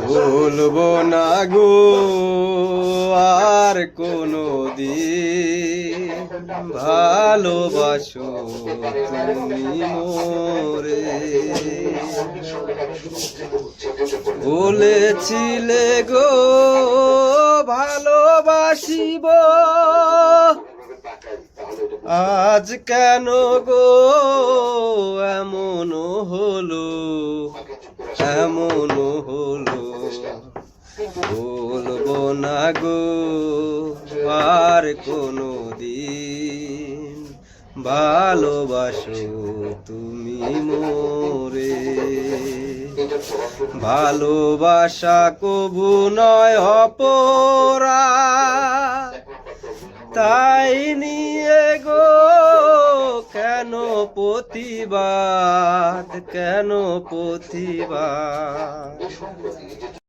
ভুলবো না গো আর কোনো দিন, ভালোবাসো তুমি মোরে। বলেছিলে গো ভালোবাসিব, আজ কেন গো এমন হলো, এমন হলো। বলবো না গো আর কোনো দিন, ভালোবাসো তুমি মোরে। ভালোবাসা কবু নয় অপরাধ, তাই নিয়ে গো কেন প্রতিবাদ, কেন প্রতিবাদ।